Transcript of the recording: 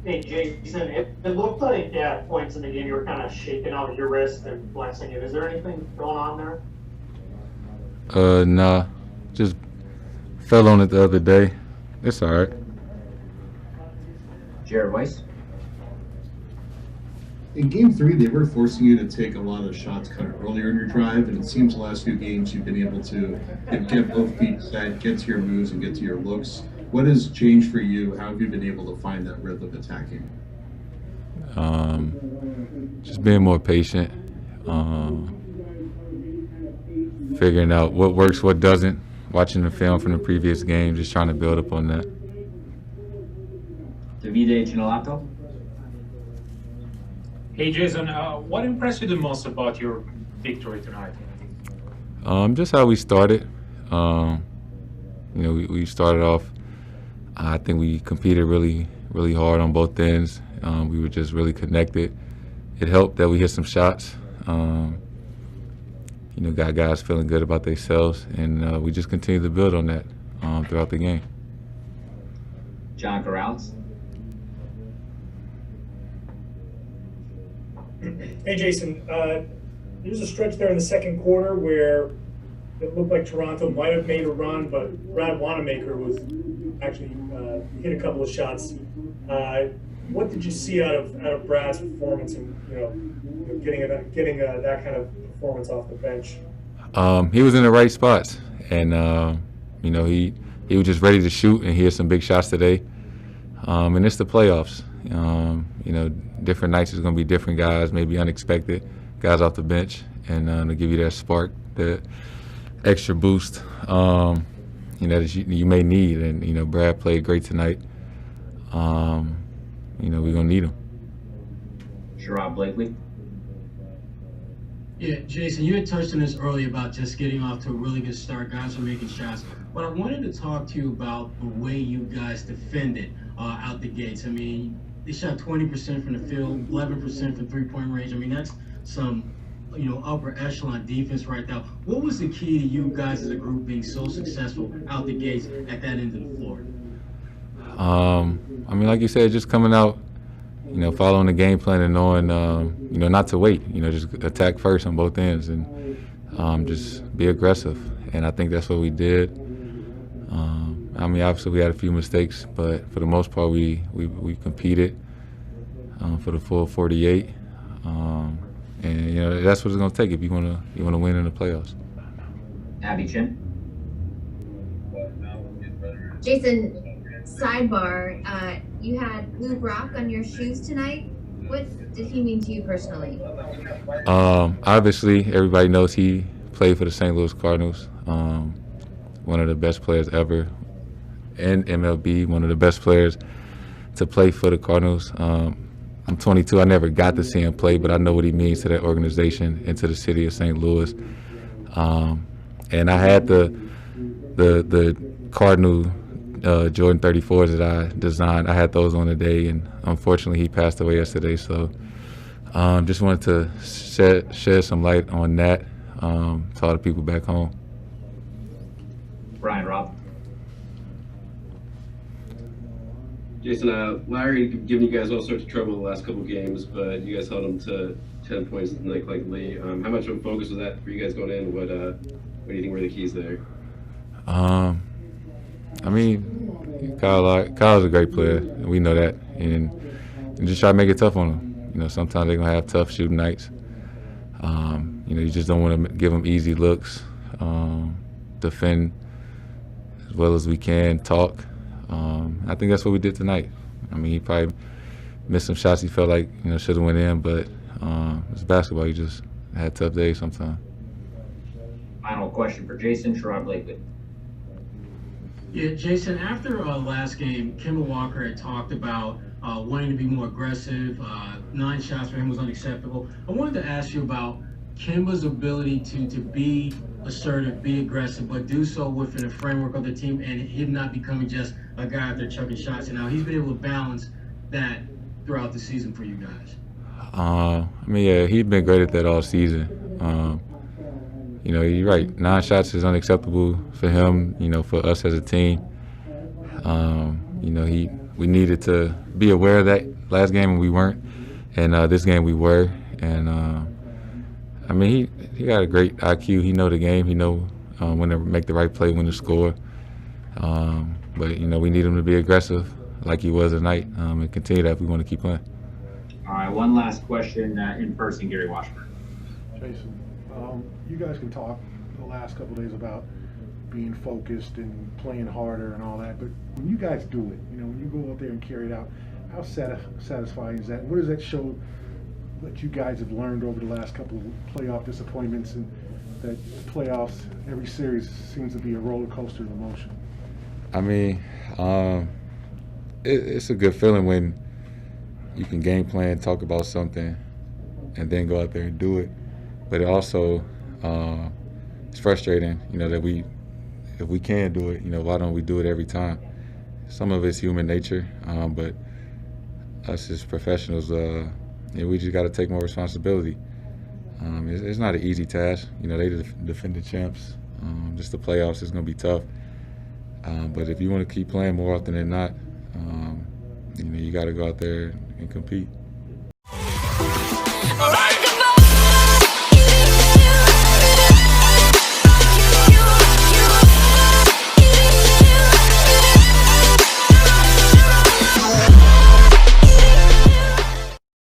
Hey, Jason, it looked like at points in the game you were kind of shaking out your wrist and flexing it. Is there anything going on there? Nah, just fell on it the other day. It's all right. Jared Weiss. In game three, they were forcing you to take a lot of shots kind of earlier in your drive, and it seems the last few games you've been able to get both feet set, get to your moves, and get to your looks. What has changed for you? How have you been able to find that rhythm of attacking? Just being more patient, figuring out what works, what doesn't, watching the film from the previous game, just trying to build up on that. Davide Ginolato. Hey Jason, what impressed you the most about your victory tonight? Just how we started. We started off. I think we competed really, really hard on both ends. We were just really connected. It helped that we hit some shots. Got guys feeling good about themselves, and we just continued to build on that throughout the game. John Corrales. Hey, Jason. There's a stretch there in the second quarter where it looked like Toronto might have made a run, but Brad Wanamaker was actually hit a couple of shots. What did you see out of Brad's performance and getting that kind of performance off the bench? He was in the right spots, and he was just ready to shoot, and he had some big shots today. And it's the playoffs. Different nights is going to be different guys, maybe unexpected guys off the bench, and to give you that spark, that extra boost, that you may need. And Brad played great tonight. We're gonna need him. Sherrod Blakely. Yeah, Jason, you had touched on this earlier about just getting off to a really good start. Guys are making shots. But I wanted to talk to you about the way you guys defended out the gates. I mean, they shot 20% from the field, 11% from three-point range. I mean, that's some, upper echelon defense right now. What was the key to you guys as a group being so successful out the gates at that end of the floor? Like you said, just coming out, following the game plan and knowing, not to wait, just attack first on both ends and just be aggressive. And I think that's what we did. Obviously we had a few mistakes, but for the most part we competed for the full 48. And that's what it's going to take if you want to win in the playoffs. Abby Chin. Jason, sidebar, you had Blue Brock on your shoes tonight. What did he mean to you personally? Obviously, everybody knows he played for the St. Louis Cardinals. One of the best players ever in MLB, one of the best players to play for the Cardinals. I'm 22. I never got to see him play, but I know what he means to that organization and to the city of St. Louis. And I had the Cardinal Jordan 34s that I designed. I had those on the day, and unfortunately he passed away yesterday. So just wanted to shed some light on that to all the people back home. Brian Robb. Jason, Larry giving you guys all sorts of trouble the last couple games, but you guys held him to 10 points collectively. How much of a focus was that for you guys going in? What do you think were the keys there? Kyle's a great player, and we know that, and just try to make it tough on him. Sometimes they're gonna have tough shooting nights. You just don't want to give them easy looks. Defend as well as we can. Talk. I think that's what we did tonight. He probably missed some shots he felt like should have went in, but it's basketball. You just had tough days sometimes. Final question for Jason. Sherrod Blakely. Yeah, Jason, after last game, Kemba Walker had talked about wanting to be more aggressive. 9 shots for him was unacceptable. I wanted to ask you about Kemba's ability to be assertive, be aggressive, but do so within a framework of the team and him not becoming just a guy out there chucking shots. And now he's been able to balance that throughout the season for you guys. He's been great at that all season. You're right. 9 shots is unacceptable for him. For us as a team. We we needed to be aware of that last game, and we weren't. And this game we were. And I mean, he got a great IQ. He know the game. He know when to make the right play, when to score. But you know, we need him to be aggressive like he was tonight, and continue that if we want to keep playing. All right, one last question in person, Gary Washburn. Jayson, you guys can talk the last couple of days about being focused and playing harder and all that, but when you guys do it, you know, when you go out there and carry it out, how satisfying is that? What does that show that you guys have learned over the last couple of playoff disappointments, and that playoffs, every series seems to be a roller coaster of emotion? I mean, it's a good feeling when you can game plan, talk about something, and then go out there and do it. But it also, it's frustrating, you know, that if we can do it, you know, why don't we do it every time? Some of it's human nature, but us as professionals, you know, we just got to take more responsibility. It's not an easy task. You know, they defending champs. Just the playoffs is going to be tough. But if you want to keep playing more often than not, you know, you got to go out there and compete. All right.